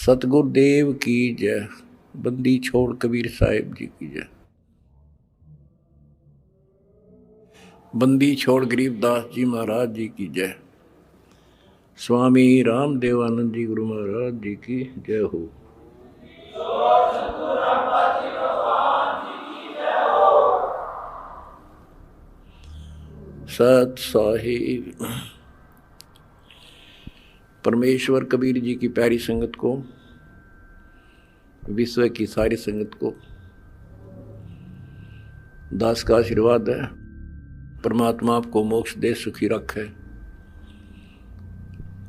सतगुरुदेव की जय। बंदी छोड़ कबीर साहिब जी की जय। बंदी छोड़ गरीबदास जी महाराज जी की जय। स्वामी रामदेवानंद जी गुरु महाराज जी की जय हो। सत साहिब परमेश्वर कबीर जी की प्यारी संगत को, विश्व की सारी संगत को दास का आशीर्वाद है। परमात्मा आपको मोक्ष दे, सुखी रखे,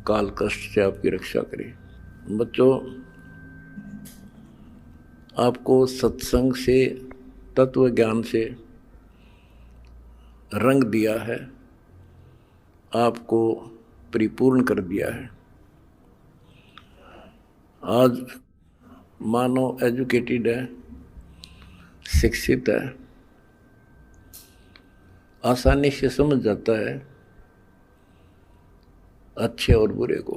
काल कष्ट से आपकी रक्षा करे। बच्चों, आपको सत्संग से, तत्व ज्ञान से रंग दिया है, आपको परिपूर्ण कर दिया है। आज मानव एजुकेटेड है, शिक्षित है, आसानी से समझ जाता है अच्छे और बुरे को।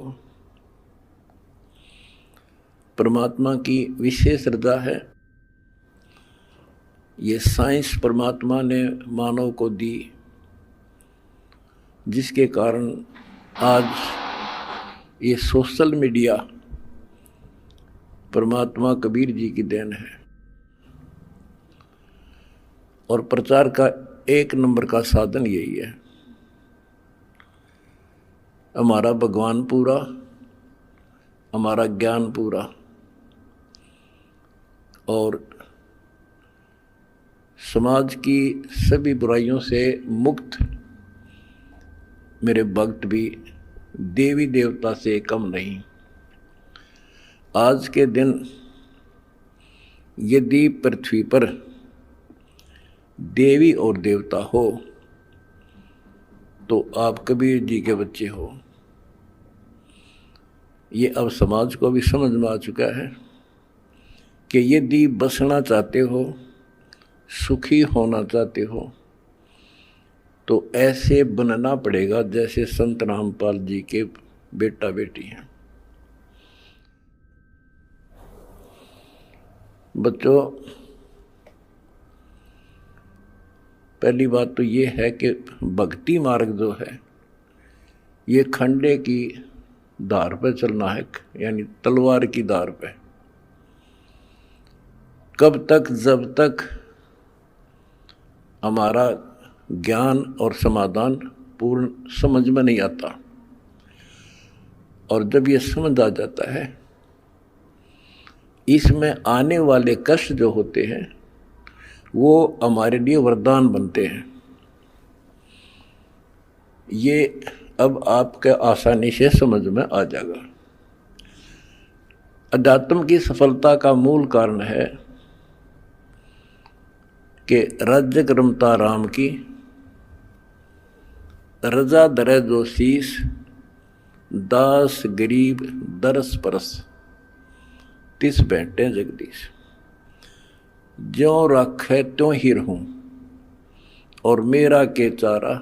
परमात्मा की विशेष रजा है। ये साइंस परमात्मा ने मानव को दी, जिसके कारण आज ये सोशल मीडिया परमात्मा कबीर जी की देन है। और प्रचार का एक नंबर का साधन यही है। हमारा भगवान पूरा, हमारा ज्ञान पूरा, और समाज की सभी बुराइयों से मुक्त मेरे भक्त भी देवी देवता से कम नहीं। आज के दिन यदि पृथ्वी पर देवी और देवता हो तो आप कबीर जी के बच्चे हो। ये अब समाज को भी समझ में आ चुका है कि यदि बसना चाहते हो, सुखी होना चाहते हो, तो ऐसे बनना पड़ेगा जैसे संत रामपाल जी के बेटा बेटी हैं। बच्चों, पहली बात तो ये है कि भक्ति मार्ग जो है ये खंडे की धार पर चलना है, यानी तलवार की धार पे। कब तक? जब तक हमारा ज्ञान और समाधान पूर्ण समझ में नहीं आता। और जब ये समझ आ जाता है, इसमें आने वाले कष्ट जो होते हैं वो हमारे लिए वरदान बनते हैं। ये अब आपके आसानी से समझ में आ जाएगा। अध्यात्म की सफलता का मूल कारण है कि राज्य क्रमता राम की, रजा दरे जो शीस, दास गरीब दरस परस, तिस बैठे जगदीश। ज्यों राखे त्यों ही रहूं, और मेरा के चारा,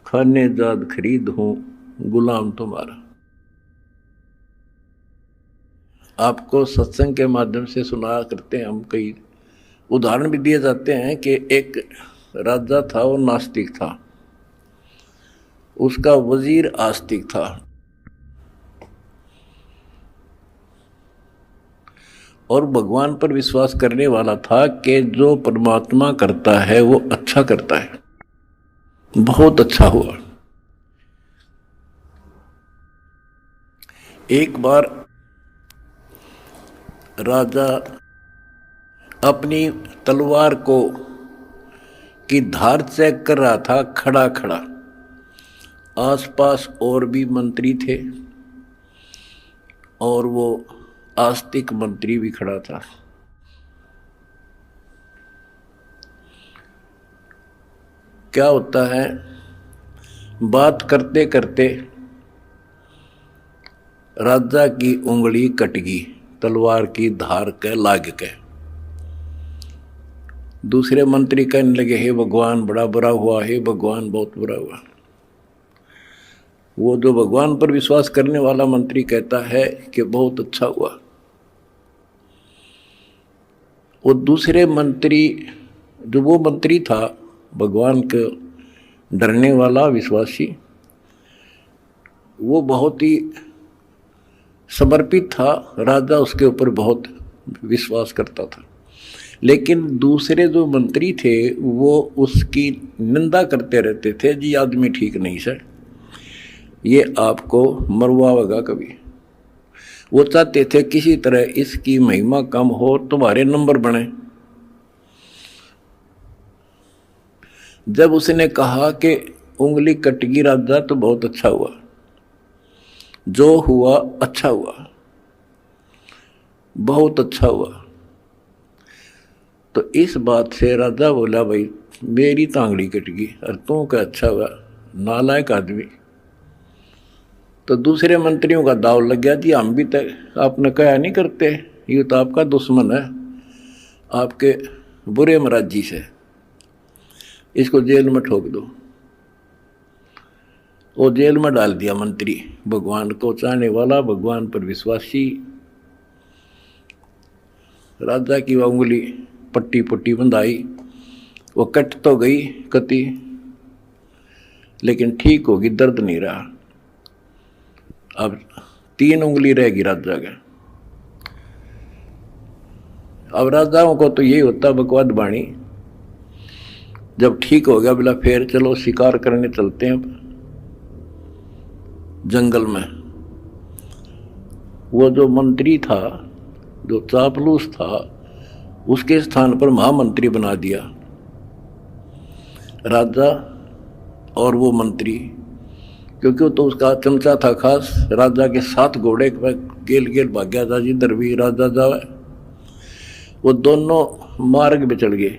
खाने जाद खरीद हूं, गुलाम तुम्हारा। आपको सत्संग के माध्यम से सुना करते हैं हम, कई उदाहरण भी दिए जाते हैं कि एक राजा था, वो नास्तिक था, उसका वजीर आस्तिक था। और भगवान पर विश्वास करने वाला था कि जो परमात्मा करता है वो अच्छा करता है। बहुत अच्छा हुआ। एक बार राजा अपनी तलवार को की धार चेक कर रहा था, खड़ा खड़ा। आसपास और भी मंत्री थे और वो आस्तिक मंत्री भी खड़ा था। क्या होता है, बात करते करते राजा की उंगली कट गई, तलवार की धार के लाग के। दूसरे मंत्री कहने लगे, हे भगवान बड़ा बुरा हुआ, हे भगवान बहुत बुरा हुआ। वो जो भगवान पर विश्वास करने वाला मंत्री कहता है कि बहुत अच्छा हुआ, वो दूसरे मंत्री, जो वो मंत्री था भगवान के डरने वाला विश्वासी, वो बहुत ही समर्पित था, राजा उसके ऊपर बहुत विश्वास करता था। लेकिन दूसरे जो मंत्री थे वो उसकी निंदा करते रहते थे, जी आदमी ठीक नहीं सर, ये आपको मरवाएगा कभी। वो चाहते थे किसी तरह इसकी महिमा कम हो, तुम्हारे नंबर बने। जब उसने कहा कि उंगली कटगी राजा तो बहुत अच्छा हुआ, जो हुआ अच्छा हुआ, बहुत अच्छा हुआ, तो इस बात से राजा बोला भाई मेरी तांगड़ी कट गई और तू क्या अच्छा हुआ, नालायक आदमी। तो दूसरे मंत्रियों का दाव लग गया, जी हम भी तक आपने कहा नहीं करते, ये तो आपका दुश्मन है, आपके बुरे मराजी से, इसको जेल में ठोक दो। वो जेल में डाल दिया मंत्री, भगवान को चाहने वाला, भगवान पर विश्वासी। राजा की उंगली पट्टी पट्टी बंधाई, वो कट तो गई कति, लेकिन ठीक होगी, दर्द नहीं रहा। अब 3 उंगली रहेगी राजा का। अब राजाओं को तो यही होता बकवाद बाणी, जब ठीक हो गया बोला फिर चलो शिकार करने चलते हैं जंगल में। वो जो मंत्री था, जो चापलूस था, उसके स्थान पर महामंत्री बना दिया राजा और वो मंत्री, क्योंकि वो तो उसका चमचा था खास। राजा के 7 घोड़े गेल गेल भाग गया था, जिधर भी राजा जावे। वो दोनों मार्ग पे चढ़ गए,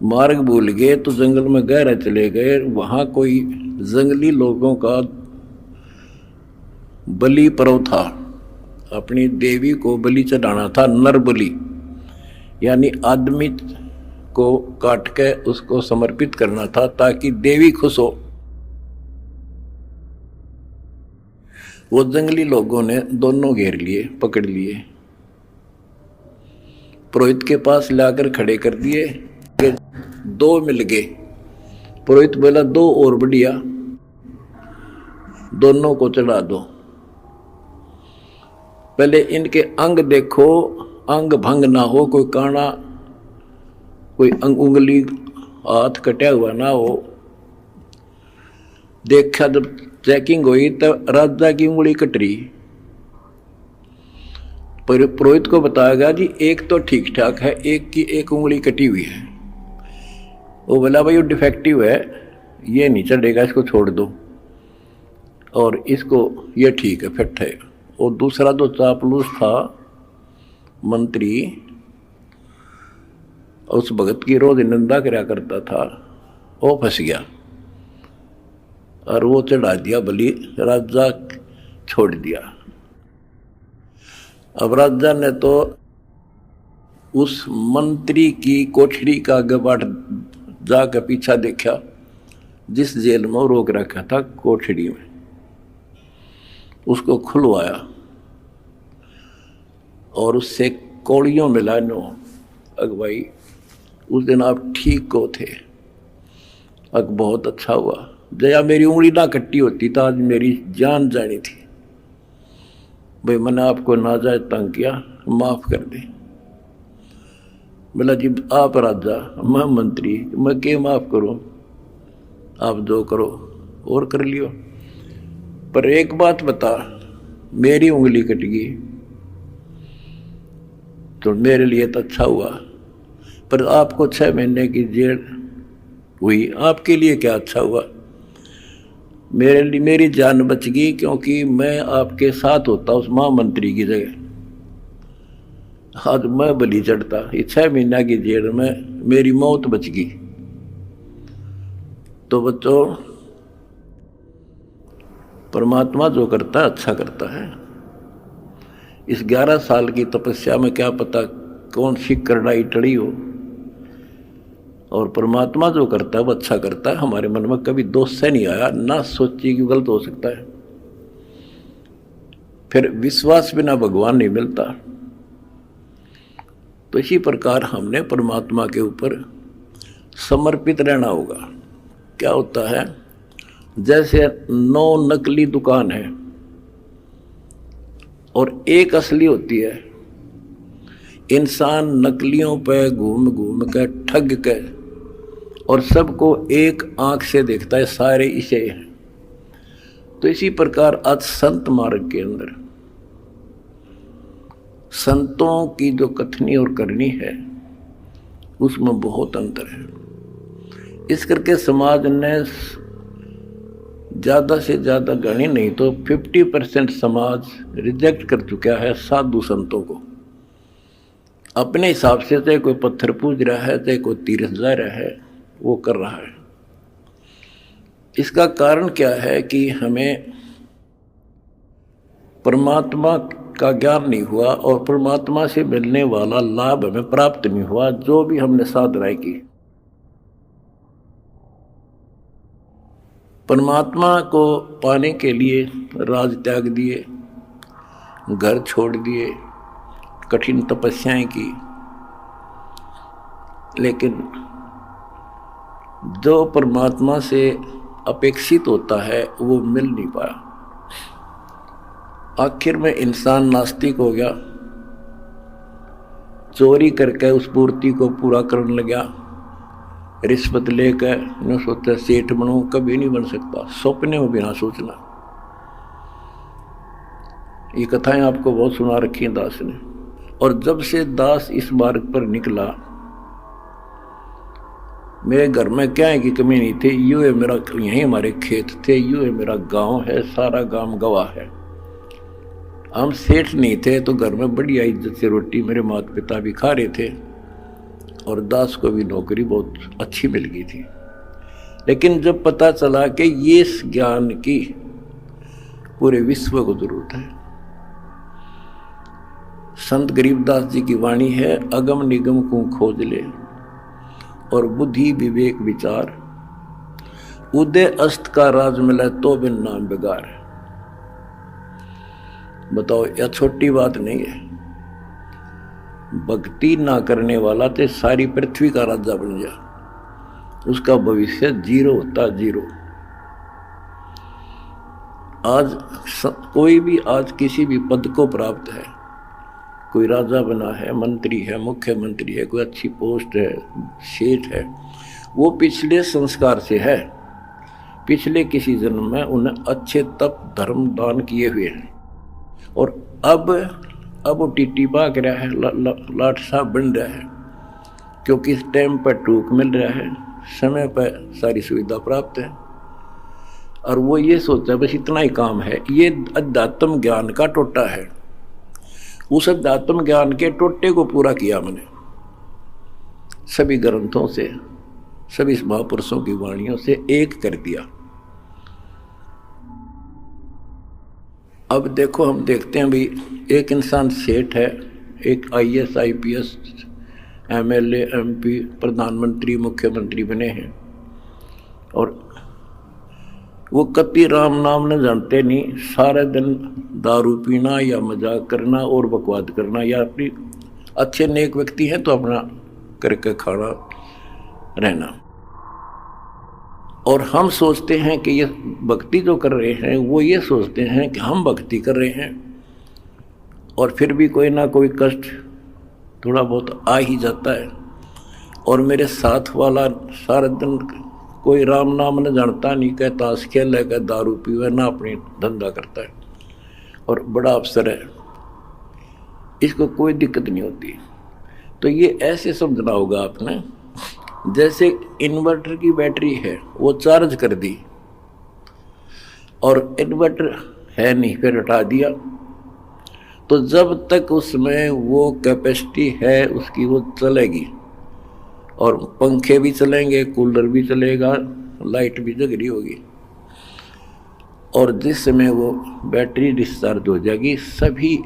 मार्ग भूल गए तो जंगल में गहरे चले गए। वहां कोई जंगली लोगों का बलि पर्व था, अपनी देवी को बलि चढ़ाना था, नर बलि, यानी आदमी को काट के उसको समर्पित करना था ताकि देवी खुश हो। वो जंगली लोगों ने दोनों घेर लिए, पकड़ लिए, पुरोहित के पास लाकर खड़े कर दिए कि 2 मिल गए। पुरोहित बोला 2 और बढ़िया, दोनों को चढ़ा दो। पहले इनके अंग देखो, अंग भंग ना हो, कोई काना, कोई उंगली हाथ कटा हुआ ना हो। देखा जब चेकिंग हुई तब राजा की उंगली कट रही। पुरोहित को बताया गया जी एक तो ठीक ठाक है, एक की 1 उंगली कटी हुई है। वो बोला भाई वो डिफेक्टिव है, ये नहीं चढ़ेगा, इसको छोड़ दो, और इसको ये ठीक है, फिट है। और दूसरा जो चापलूस था मंत्री, उस भगत की रोज निंदा कराया करता था, वो फंस गया और वो चढ़ा दिया बलि, राजा छोड़ दिया। अब राजा ने तो उस मंत्री की कोठरी का गबाट जाकर पीछा देखा, जिस जेल में रोक रखा था कोठरी में, उसको खुलवाया और उससे कौड़ियों मिला। नो अगवाई उस दिन आप ठीक को थे, अग बहुत अच्छा हुआ, जया मेरी उंगली ना कट्टी होती तो आज मेरी जान जानी थी। भाई मैंने आपको नाजायज तंग किया, माफ कर दे। बोला जी आप राजा, मैं मंत्री, मैं क्या माफ करूं, आप जो करो और कर लियो, पर एक बात बता, मेरी उंगली कट गई तो मेरे लिए तो अच्छा हुआ, पर आपको 6 महीने की जेल हुई, आपके लिए क्या अच्छा हुआ? मेरे लिए मेरी जान बच गई, क्योंकि मैं आपके साथ होता उस महामंत्री की जगह, आज मैं बलि चढ़ता। ये 6 महीना की जेल में मेरी मौत बच गई। तो बच्चों, परमात्मा जो करता है अच्छा करता है। इस 11 साल की तपस्या में क्या पता कौन सी करड़ाई टड़ी हो, और परमात्मा जो करता है वो अच्छा करता है। हमारे मन में कभी दोष से नहीं आया, ना सोचिए कि गलत हो सकता है। फिर विश्वास बिना भगवान नहीं मिलता। तो इसी प्रकार हमने परमात्मा के ऊपर समर्पित रहना होगा। क्या होता है, जैसे 9 नकली दुकान है और एक असली होती है। इंसान नकलियों पे घूम घूम के ठग के और सबको एक आंख से देखता है, सारे इसे हैं। तो इसी प्रकार आज संत मार्ग के अंदर संतों की जो कथनी और करनी है उसमें बहुत अंतर है। इस करके समाज ने ज़्यादा से ज़्यादा गणी नहीं तो 50% समाज रिजेक्ट कर चुका है साधु संतों को। अपने हिसाब से चाहे कोई पत्थर पूज रहा है, चाहे कोई तीर्थ जा रहा है, वो कर रहा है। इसका कारण क्या है कि हमें परमात्मा का ज्ञान नहीं हुआ और परमात्मा से मिलने वाला लाभ हमें प्राप्त नहीं हुआ। जो भी हमने साधनाएं की, परमात्मा को पाने के लिए राज त्याग दिए, घर छोड़ दिए, कठिन तपस्याएं की, लेकिन जो परमात्मा से अपेक्षित होता है वो मिल नहीं पाया। आखिर में इंसान नास्तिक हो गया, चोरी करके उस पूर्ति को पूरा करने लगा, रिश्वत लेकर न सोचा सेठ बनूं, कभी नहीं बन सकता, सपने में भी ना सोचना। ये कथाएं आपको बहुत सुना रखी हैं दास ने। और जब से दास इस मार्ग पर निकला, मेरे घर में क्या है कि कमी नहीं थी। यूँ है मेरा, यहीं हमारे खेत थे, यूँ है मेरा गांव है, सारा गांव गवाह है। हम सेठ नहीं थे तो घर में बढ़िया इज्जत से रोटी मेरे माता पिता भी खा रहे थे और दास को भी नौकरी बहुत अच्छी मिल गई थी। लेकिन जब पता चला कि ये ज्ञान की पूरे विश्व को जरूरत है, संत गरीबदास जी की वाणी है, अगम निगम को खोज ले और बुद्धि विवेक विचार, उदय अस्त का राज मिला तो बिन नाम बेगार। बताओ, यह छोटी बात नहीं है। भक्ति ना करने वाला तो सारी पृथ्वी का राजा बन जा, उसका भविष्य जीरो होता, जीरो। आज कोई भी आज किसी भी पद को प्राप्त है, कोई राजा बना है, मंत्री है, मुख्यमंत्री है, कोई अच्छी पोस्ट है, सेठ है, वो पिछले संस्कार से है। पिछले किसी जन्म में उन्हें अच्छे तप धर्म दान किए हुए हैं और अब वो टीटी भाग रहा है, लाट साहब बन रहा है, क्योंकि इस टाइम पर टूक मिल रहा है, समय पर सारी सुविधा प्राप्त है और वो ये सोचता है बस इतना ही काम है। ये अध्यात्म ज्ञान का टोटा है। उस अध्यात्म ज्ञान के टोटे को पूरा किया मैंने सभी ग्रंथों से, सभी महापुरुषों की वाणियों से एक कर दिया। अब देखो, हम देखते हैं भी, एक इंसान सेठ है, एक IAS IPS MLA MP प्रधानमंत्री मुख्यमंत्री बने हैं और वो कति राम नाम न जानते नहीं, सारे दिन दारू पीना या मजाक करना और बकवाद करना, या अपनी अच्छे नेक व्यक्ति हैं तो अपना करके खाना रहना। और हम सोचते हैं कि ये भक्ति जो कर रहे हैं, वो ये सोचते हैं कि हम भक्ति कर रहे हैं और फिर भी कोई ना कोई कष्ट थोड़ा बहुत आ ही जाता है। और मेरे साथ वाला सारा दिन कोई राम नाम न जानता, नहीं कहता ताश खेल है, दारू पीवे, ना अपनी धंधा करता है और बड़ा अफसर है, इसको कोई दिक्कत नहीं होती। तो ये ऐसे समझना होगा आपने, जैसे इन्वर्टर की बैटरी है, वो चार्ज कर दी और इन्वर्टर है नहीं, फिर हटा दिया, तो जब तक उसमें वो कैपेसिटी है उसकी, वो चलेगी और पंखे भी चलेंगे, कूलर भी चलेगा, लाइट भी जग रही होगी। और जिस समय वो बैटरी डिस्चार्ज हो जाएगी, सभी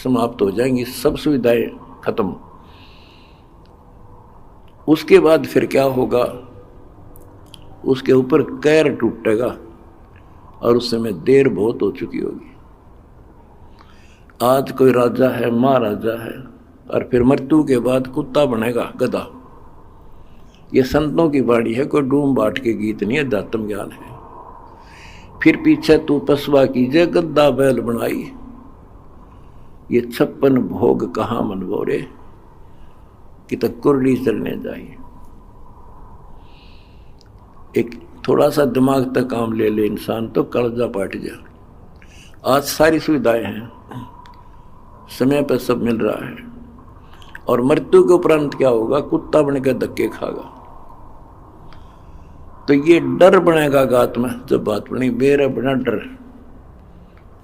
समाप्त हो जाएंगी, सब सुविधाएं खत्म। उसके बाद फिर क्या होगा, उसके ऊपर कैर टूटेगा और उस समय देर बहुत हो चुकी होगी। आज कोई राजा है, महाराजा है, और फिर मृत्यु के बाद कुत्ता बनेगा, गधा। ये संतों की वाणी है, कोई डूम बाट के गीत नहीं है, अध्यात्म ज्ञान है। फिर पीछे तू पसवा कीजिए, गद्दा बैल बनाई, ये 56 भोग कहाँ मनवोरे, कि तक कुरली चलने जाइए। एक थोड़ा सा दिमाग तक काम ले ले इंसान तो कलजा पाट जा। आज सारी सुविधाएं हैं, समय पर सब मिल रहा है, और मृत्यु के उपरांत क्या होगा, कुत्ता बनकर धक्के खागा। तो ये डर बनेगा गात में, जब बात बनी मेरा बना डर,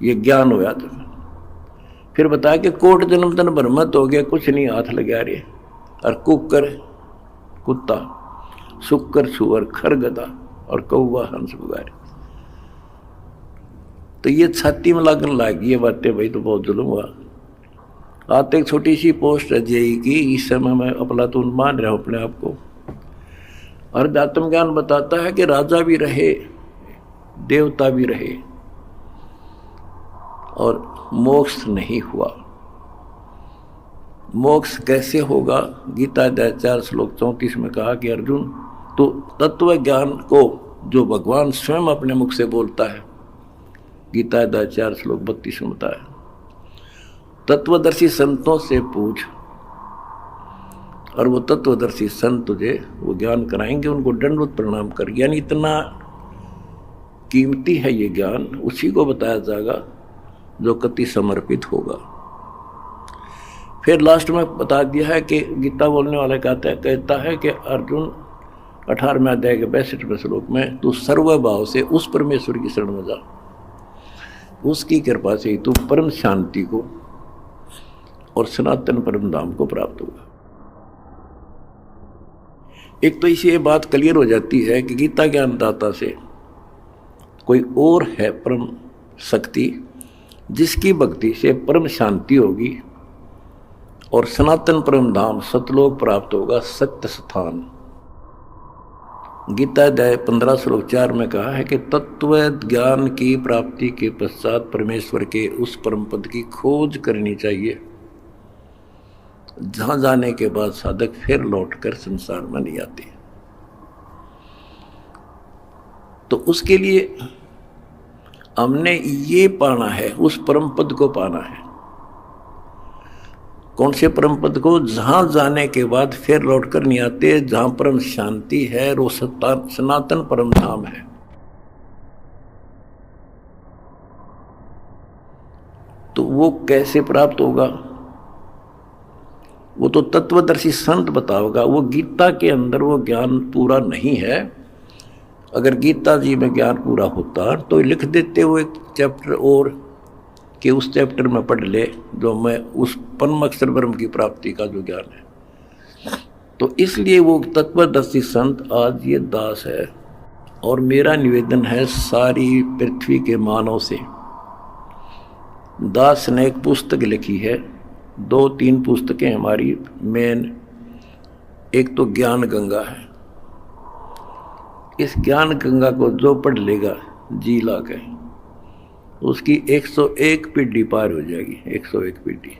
ये ज्ञान होया। तो फिर बता के कोट जन्म तन भ्रमत हो गया, कुछ नहीं हाथ लगा रहे, और कुकर कुत्ता, शुक्र सुअर खरगदा, और कौवा हंस बुगारे। तो ये छाती में लगन लगी ये बातें, भाई तो बहुत जुल्म हुआ। आते एक छोटी सी पोस्ट है जेई की, इस समय मैं अफलातून मान रहा हूं अपने आप को। और अध्यात्म ज्ञान बताता है कि राजा भी रहे, देवता भी रहे, और मोक्ष नहीं हुआ। मोक्ष कैसे होगा, गीता अध्याय 4 श्लोक 34 में कहा कि अर्जुन, तो तत्व ज्ञान को जो भगवान स्वयं अपने मुख से बोलता है, गीता अध्याय 4 श्लोक 32 में बताया, तत्वदर्शी संतों से पूछ, और वो तत्वदर्शी संत तुझे वो ज्ञान कराएंगे, उनको दंडवत प्रणाम कर। यानी इतना कीमती है ये ज्ञान, उसी को बताया जाएगा जो कति समर्पित होगा। फिर लास्ट में बता दिया है कि गीता बोलने वाला कहता है कि अर्जुन 18वें अध्याय के 62वें श्लोक में, तू सर्वभाव से उस परमेश्वर की शरण में जा, उसकी कृपा से ही तू परम शांति को और सनातन परम धाम को प्राप्त होगा। एक तो इसी ये बात क्लियर हो जाती है कि गीता ज्ञानदाता से कोई और है परम शक्ति, जिसकी भक्ति से परम शांति होगी और सनातन परम धाम सतलोक प्राप्त होगा, सत्य स्थान। गीता अध्याय 15 श्लोक 4 में कहा है कि तत्व ज्ञान की प्राप्ति के पश्चात परमेश्वर के उस परम पद की खोज करनी चाहिए, जहां जाने के बाद साधक फिर लौटकर संसार में नहीं आते। तो उसके लिए हमने ये पाना है, उस परम पद को पाना है। कौन से परम पद को? जहां जाने के बाद फिर लौटकर नहीं आते, जहां परम शांति है, वो सनातन परम धाम है। तो वो कैसे प्राप्त होगा? वो तो तत्वदर्शी संत बताओगा। वो गीता के अंदर वो ज्ञान पूरा नहीं है। अगर गीता जी में ज्ञान पूरा होता तो लिख देते वो एक चैप्टर और, कि उस चैप्टर में पढ़ ले जो मैं उस परम अक्षर ब्रह्म की प्राप्ति का जो ज्ञान है। तो इसलिए वो तत्वदर्शी संत आज ये दास है। और मेरा निवेदन है सारी पृथ्वी के मानव से, दास ने एक पुस्तक लिखी है, 2-3 पुस्तकें हमारी मेन, एक तो ज्ञान गंगा है। इस ज्ञान गंगा को जो पढ़ लेगा जी ला के, उसकी 101 पीढ़ी पार हो जाएगी। 101 पीढ़ी।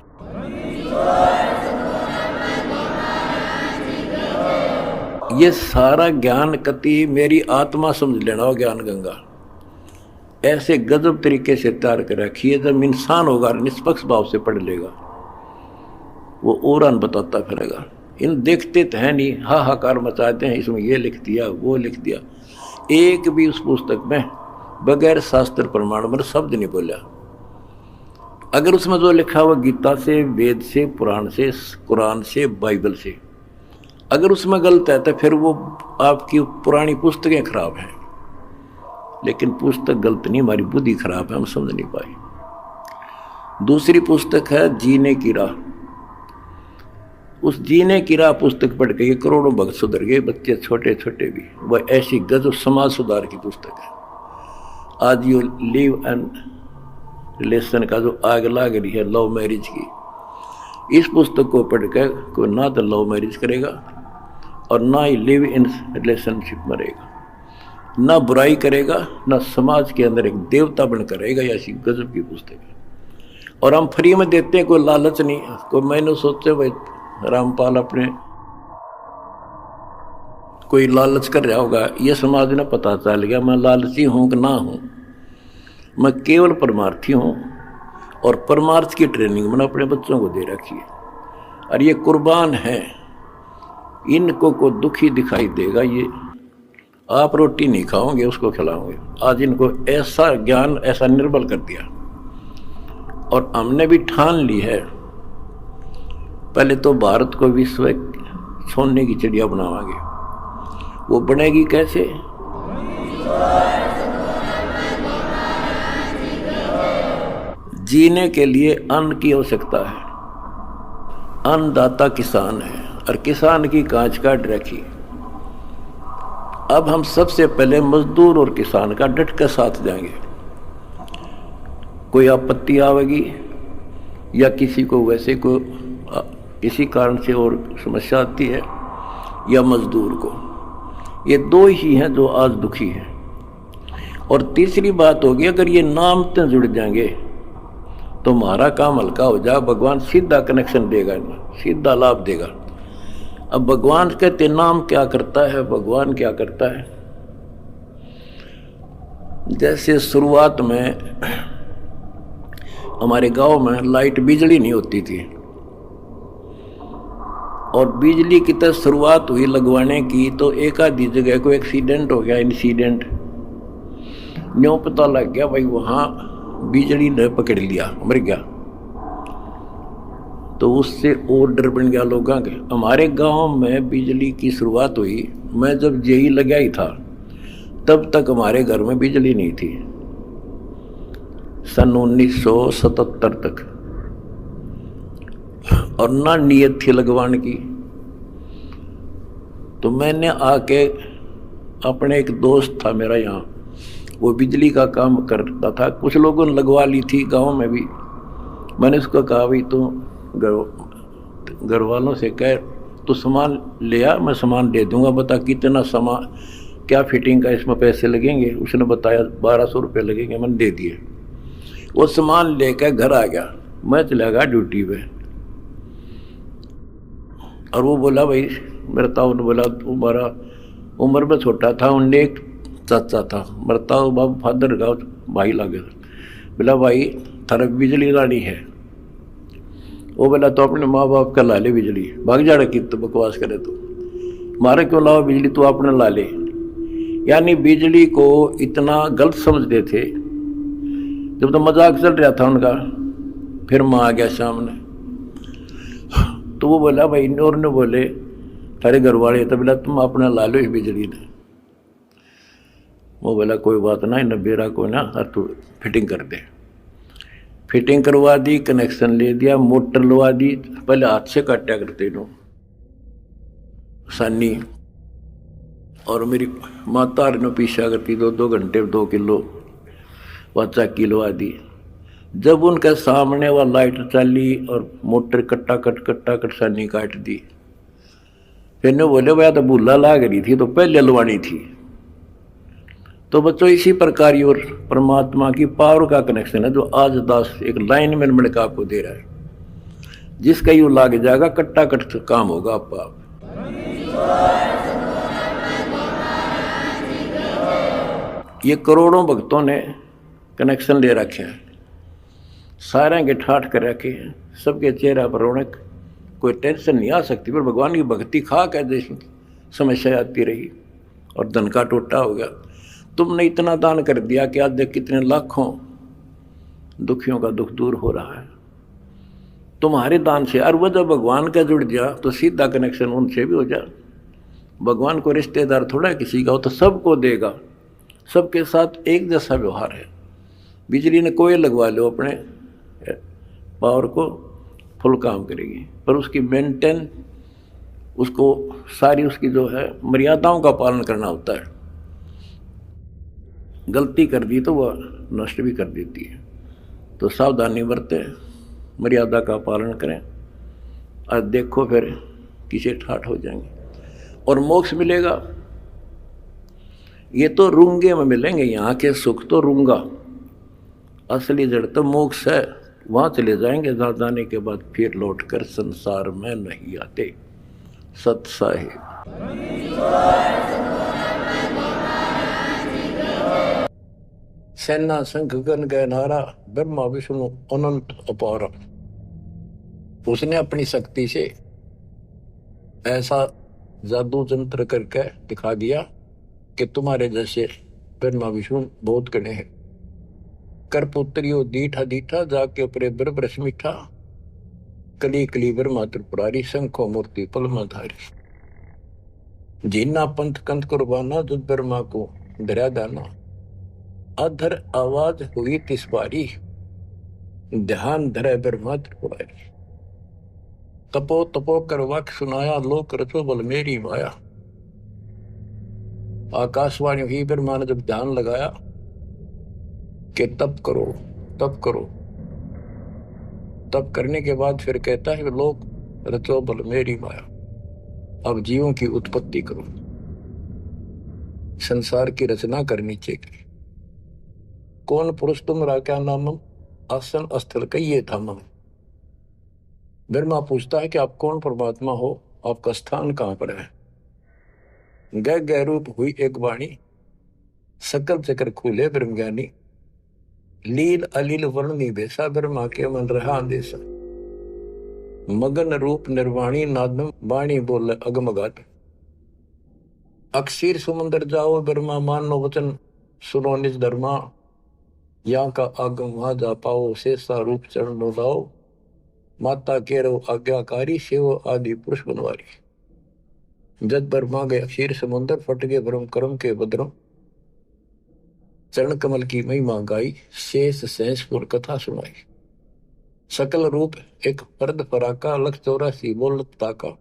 ये सारा ज्ञान कति मेरी आत्मा समझ लेना हो। ज्ञान गंगा ऐसे गजब तरीके से तैयार कर रखी है, जब इंसान होगा निष्पक्ष भाव से पढ़ लेगा, वो औरान बताता फिरेगा। इन देखते तो है नहीं, हाहाकार मचाते हैं, इसमें ये लिख दिया वो लिख दिया। एक भी उस पुस्तक में बगैर शास्त्र प्रमाण पर शब्द नहीं बोला। अगर उसमें जो लिखा हुआ गीता से, वेद से, पुराण से, कुरान से, बाइबल से, अगर उसमें गलत है तो फिर वो आपकी पुरानी पुस्तकें खराब हैं। लेकिन पुस्तक गलत नहीं, हमारी बुद्धि खराब है, हम समझ नहीं पाए। दूसरी पुस्तक है जीने की राह। उस जीने की राह पुस्तक पढ़ के ये करोड़ों भक्त सुधर गए, बच्चे छोटे छोटे भी। वह ऐसी गजब समाज सुधार की पुस्तक है। आज ये लिव एंड रिलेशन का जो आग लाग रही है लव मैरिज की, इस पुस्तक को पढ़कर कोई ना तो लव मैरिज करेगा और ना ही लिव इन रिलेशनशिप में रहेगा, ना बुराई करेगा, ना समाज के अंदर एक देवता बनकर रहेगा। ऐसी गजब की पुस्तक है। और हम फ्री में देते हैं, कोई लालच नहीं। कोई मैंने सोचे भाई रामपाल अपने कोई लालच कर रहा होगा, ये समाज ने पता चल गया मैं लालची हूँ कि ना हूँ। मैं केवल परमार्थी हूँ और परमार्थ की ट्रेनिंग मैंने अपने बच्चों को दे रखी है। और ये कुर्बान है, इनको को दुखी दिखाई देगा, ये आप रोटी नहीं खाओगे उसको खिलाओगे। आज इनको ऐसा ज्ञान ऐसा निर्बल कर दिया। और हमने भी ठान ली है, पहले तो भारत को विश्व सोने की चिड़िया बनावांगे। वो बनेगी कैसे? जीने के लिए अन्न की आवश्यकता है। अन्नदाता किसान है और किसान की कांच काट रखी। अब हम सबसे पहले मजदूर और किसान का डट कर साथ देंगे। कोई आपत्ति आवेगी या किसी को वैसे को किसी कारण से और समस्या आती है या मजदूर को, ये दो ही हैं जो आज दुखी हैं। और तीसरी बात होगी, अगर ये नाम से जुड़ जाएंगे तो हमारा काम हल्का हो जाए। भगवान सीधा कनेक्शन देगा, सीधा लाभ देगा। अब भगवान कहते नाम क्या करता है, भगवान क्या करता है। जैसे शुरुआत में हमारे गांव में लाइट बिजली नहीं होती थी और बिजली की तरह शुरुआत हुई लगवाने की, तो एक आधी जगह को एक्सीडेंट हो गया, इंसिडेंट न्यों पता लग गया भाई वहाँ बिजली ने पकड़ लिया, मर गया। तो उससे और डर बन गया लोगों के। हमारे गांव में बिजली की शुरुआत हुई, मैं जब जेई लगा ही था तब तक हमारे घर में बिजली नहीं थी, सन 1977 तक। और ना नीयत थी लगवाने की। तो मैंने आके अपने एक दोस्त था मेरा यहाँ, वो बिजली का काम करता था, कुछ लोगों ने लगवा ली थी गांव में भी। मैंने उसको कहा भाई तू घर वालों से कह तो सामान ले आ, मैं सामान दे दूंगा, बता कितना सामान क्या फिटिंग का इसमें पैसे लगेंगे। उसने बताया 1200 रुपये लगेंगे, मैंने दे दिए। वो सामान लेकर घर आ गया, मैं चला गया ड्यूटी पे। और वो बोला भाई मेरा ताऊ ने बोला तुम्हारा उम्र में छोटा था, उनने एक चाचा था मेरा ताऊ बाबू फादर का भाई लगे, बोला भाई थारा बिजली लानी है। वो बोला तो अपने माँ बाप का ला ले बिजली, भाग जा रहा तो बकवास करे तो मारे क्यों लाओ बिजली, तू अपने ला ले। यानी बिजली को इतना गलत समझते थे। जब तो मजाक चल रहा था उनका, फिर माँ आ गया सामने, तो वो बोला भाई और ने बोले थारे घर वाले, तो बोला तुम अपना ला लो इस बिजली ने। वो बोला कोई बात ना, इन बेरा को ना तू फिटिंग कर दे। फिटिंग करवा दी, कनेक्शन ले दिया, मोटर लगा दी। पहले हाथ से काटा करते नो सानी, और मेरी माता ने पीछा करती 2 घंटे 2 किलो बच्चा किलो दी। जब उनके सामने वह लाइट चली और मोटर कट्टा कट सानी काट दी, फिर ने बोले भैया तो भूला लाग रही थी तो पहले लवानी थी। तो बच्चों इसी प्रकार ये और परमात्मा की पावर का कनेक्शन है जो आज दास एक लाइन में बन के आपको दे रहा है, जिसका यू लाग जाएगा कट्टा कट काम होगा आपका। ये करोड़ों भक्तों ने कनेक्शन ले रखे हैं, सारे के ठाठ कर रखे हैं, सबके चेहरा पर रौनक, कोई टेंशन नहीं आ सकती। पर भगवान की भक्ति खा कर जैसी समस्या आती रही और धन का टोटा हो गया। तुमने इतना दान कर दिया कि आज देख कितने लाखों दुखियों का दुख दूर हो रहा है तुम्हारे दान से। और वह जब भगवान का जुड़ जा तो सीधा कनेक्शन उनसे भी हो जा। भगवान को रिश्तेदार थोड़ा किसी का हो, तो सबको देगा, सबके साथ एक जैसा व्यवहार है। बिजली ने कोई लगवा लो अपने पावर को, फुल काम करेगी, पर उसकी मेंटेन, उसको सारी उसकी जो है मर्यादाओं का पालन करना होता है। गलती कर दी तो वह नष्ट भी कर देती है। तो सावधानी बरतें, मर्यादा का पालन करें, और देखो फिर किसे ठाठ हो जाएंगे। और मोक्ष मिलेगा। ये तो रूंगे में मिलेंगे, यहाँ के सुख तो रूंगा, असली जड़ तो मोक्ष है। वहाँ चले जाएंगे, जहाँ जाने के बाद फिर लौटकर संसार में नहीं आते। सत साहिब। सेना शंख गण गए नारा, ब्रह्मा विष्णु अनंत अपार। उसने अपनी शक्ति से ऐसा जादू जंत्र करके दिखा दिया कि तुम्हारे जैसे ब्रह्मा विष्णु बहुत गणे हैं। कर पुत्रियो दीठा दीठा, जाके उपरे ब्रह्म मीठा, कली कली ब्रह्मा त्रिपुरारी, शंखो मूर्ति पलमाधारी। जीना पंथ कंथ कुर्बाना, जुद ब्रह्मा को धरा दाना। अधर आवाज हुई तिस बारी, ध्यान धरे ब्रह्मा त्रिपुरारी। तपो तपो कर वाक्य सुनाया, लोक रचो बल मेरी माया। आकाशवाणी हुई, ब्रह्मा ने जब ध्यान लगाया कि तप करो तप करो। तप करने के बाद फिर कहता है, लोक रचो बल मेरी माया। अब जीवों की उत्पत्ति करो, संसार की रचना करनी चाहिए। कौन पुरुष तुमरा क्या नामम, आसन स्थल कहिए थामम। ब्रह्मा पूछता है कि आप कौन परमात्मा हो, आपका स्थान कहां पर है। गह गह रूप हुई एक वाणी, सकल चक्र खुले ब्रह्म ज्ञानी। लील अलील वर्णनी बेसा, ब्रह्मा के मन रहा अंदेशा। मगन रूप निर्वाणी, नादम वाणी बोले अगमगाट। अक्षीर समुद्र जाओ, ब्रह्मा मानो वचन सुनो निज धर्मा। यहाँ का आगम वहां जा पाओ, शेषा रूप चरण लाओ। माता केरो आज्ञाकारी, शिव आदि पुरुष बनवारी। जद ब्रह्मा गए अक्षीर समुद्र, फट गए ब्रह्म कर्म के बद्रम। चरण कमल की महिमा गाई, शेष सहसपुर कथा सुनाई। सकल रूप एक पर्द पराका, लख 84 बोलत ताका।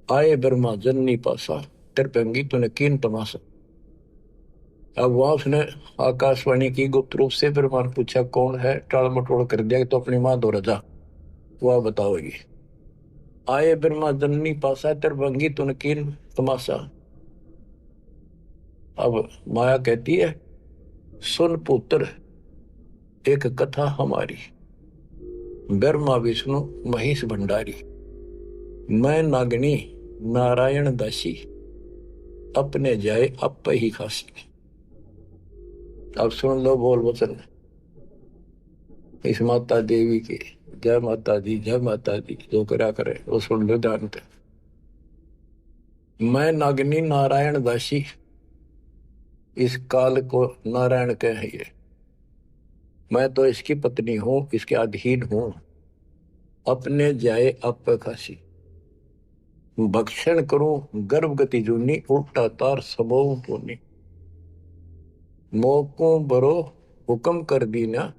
आए ब्रह्मा जननी पासा, तिरपंगी तूने कीन तमाशा। अब वहां उसने आकाशवाणी की गुप्त रूप से, ब्रह्मा ने पूछा कौन है, टाल मटोल कर दिया तो अपनी मां दो रजा, वह बताओगी। आए ब्रह्मा जननी पासा, तिरपंगी तूने कीन तमाशा। अब माया कहती है, सुन पुत्र एक कथा हमारी। ब्रह्मा विष्णु महेश भंडारी, मैं नागनी नारायण दासी। अपने जाए अप ही खासी। अब सुन लो बोल वचन इस माता देवी के। जय माता दी, जय माता दी। जो करा करे वो सुन लो ध्यान से। मैं नागनी नारायण दासी, इस काल को नारायण कहिए। मैं तो इसकी पत्नी हूं, इसके अधीन हूं। अपने जाए अप खासी, भक्षण करूं गर्भ गति जूनी। उल्टा तार सबो पुनी, मोको बरो हुक्म कर दीना।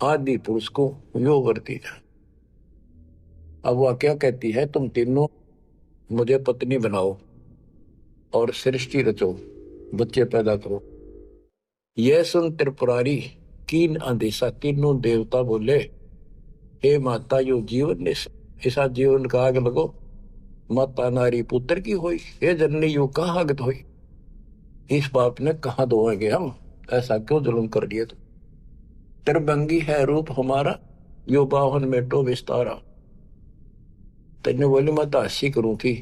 आदि पुरुष को यो वर्ती जा। अब वह क्या कहती है, तुम तीनों मुझे पत्नी बनाओ और सृष्टि रचो, बच्चे पैदा करो। यह सुन त्रिपुरारी कीन अंदेशा। तीनों देवता बोले, हे माता यो जीवन ने ऐसा जीवन का आग लगो। माता नारी पुत्र की हुई, हे जननी यो कहाँ आगत हुई। इस बाप ने कहा धोएंगे हम, ऐसा क्यों जुल्म कर दिया। तो त्रिभंगी है रूप हमारा, यो बाहन में टो विस्तारा। तेने बोली मैं तो हंसी करूं थी।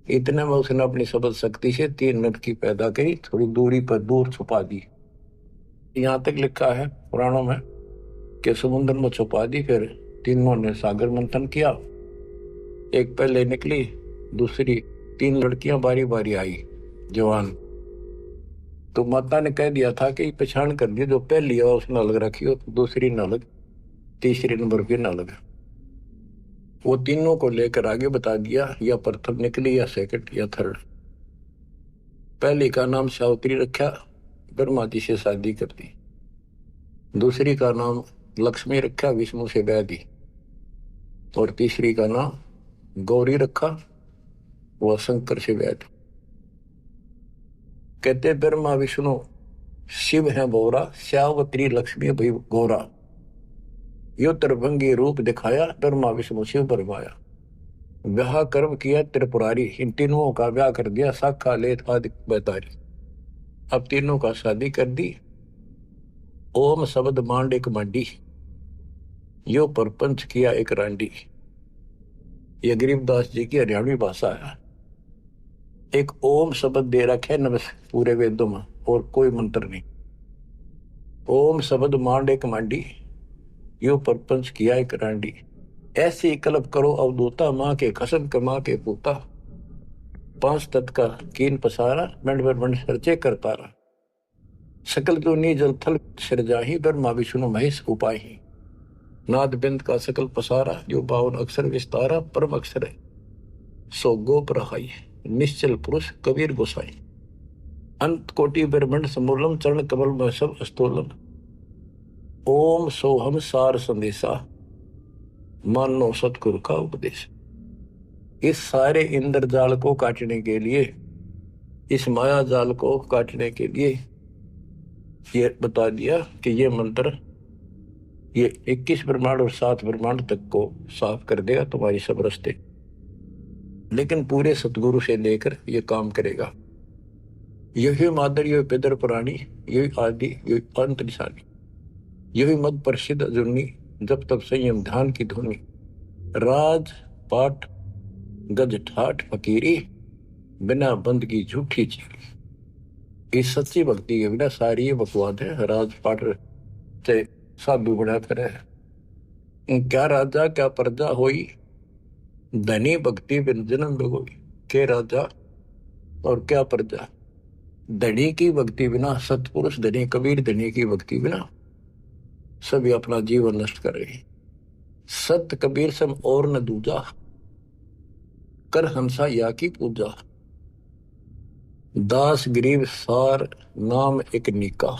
इतने में उसने अपनी सबल शक्ति से 3 मिनट की पैदा करी, थोड़ी दूरी पर दूर छुपा दी। यहां तक लिखा है पुराणों में कि समुद्र में छुपा दी। फिर तीनों ने सागर मंथन किया। एक पहले निकली, दूसरी 3 लड़कियां बारी बारी आई जवान। तो माता ने कह दिया था कि पहचान कर दी, जो पहली है उसने अलग रखी हो, दूसरी न अलग, तीसरी नंबर भी न अलग। वो तीनों को लेकर आगे बता दिया, या प्रथम निकली या सेकंड या थर्ड। पहली का नाम सावित्री रखा, ब्रह्मा जी से शादी कर दी। दूसरी का नाम लक्ष्मी रखा, विष्णु से ब्याह दी। और तीसरी का नाम गौरी रखा, वह शंकर से ब्याह दी। कहते ब्रह्मा विष्णु शिव है बोरा, सावित्री लक्ष्मी भई गौरा। यो त्रिभंगी रूप दिखाया, ब्रह्मा विष्णु शिव बरमाया। ब्याह कर्म किया त्रिपुरारी, इन तीनों का ब्याह कर दिया, साखा लेत आदि बैतारी। अब तीनों का शादी कर दी। ओम शब्द मांड एक मांडी, यो परपंच किया एक रांडी। ये गरीबदास जी की हरियाणवी भाषा है। एक ओम शब्द दे रखे न बस पूरे वेदों में, और कोई मंत्र नहीं। ओम शब्द मांड एक मांडी, यो परपंच किया एक रांडी। ऐसे कल्प करो अवधूता, माँ के कसम कमा के पूता। पांच तत्व का कीन पसारा, मंड पर मंड सर्चे करतारा। सकल दुनी जल थल सिरजाही, ब्रह्मा विष्णु महेश उपाही। नाद बिंद का सकल पसारा, जो 52 अक्षर विस्तारा। परम अक्षर है सो गोप रहाई, निश्चल पुरुष कबीर गोसाई। अंत कोटि ब्रह्मंड समूलम, चरण कमल में सब अस्तोलम। ओम सोहम सार संदेशा, मानो सतगुरु का उपदेश। इस सारे इंद्रजाल को काटने के लिए, इस माया जाल को काटने के लिए ये बता दिया कि ये मंत्र ये 21 ब्रह्मांड और 7 ब्रह्मांड तक को साफ कर देगा तुम्हारी सब रास्ते। लेकिन पूरे सतगुरु से लेकर ये काम करेगा। यही मादर, यही पितर पुराणी, यही आदि, यही अंत निशानी। यही मद प्रसिद्ध जुर्नी, जब तब संयम ध्यान की धुनी। राज पाठ गज ठाठ फकीरी, बिना बंद की झूठी चीरी। इस सच्ची भक्ति के बिना सारी ये बकवाद है। राज पाठ से साधु बना करे, क्या राजा क्या प्रजा होई, धनी भक्ति बिन जन्म बेगोई। के राजा और क्या प्रजा, धनी की भक्ति बिना, सतपुरुष धनी कबीर धनी की भक्ति बिना सभी अपना जीवन नष्ट कर रहे। सत कबीर सम और न दूजा, कर हंसा या की पूजा। दास गरीब सार नाम एक निका,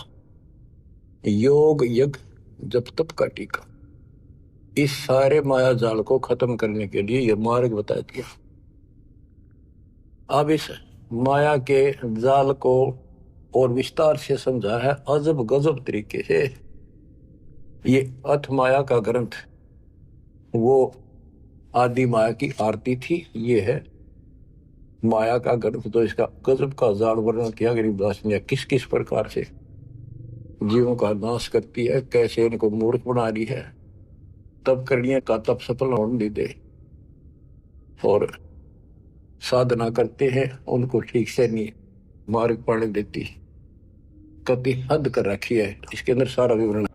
योग यज्ञ जप तप का टीका। इस सारे माया जाल को खत्म करने के लिए यह मार्ग बता दिया। अब इस माया के जाल को और विस्तार से समझा है अजब गजब तरीके से। ये अथ माया का ग्रंथ, वो आदि माया की आरती थी, ये है माया का ग्रंथ। तो इसका गजब का जाल वर्णन किया गरीबदास ने, किस किस प्रकार से जीवों का नाश करती है, कैसे इनको मूर्ख बना रही है, तब करने का तब सफल होने दे, और साधना करते हैं उनको ठीक से नहीं मार्ग पाने देती, कति हद कर रखी है। इसके अंदर सारा विवरण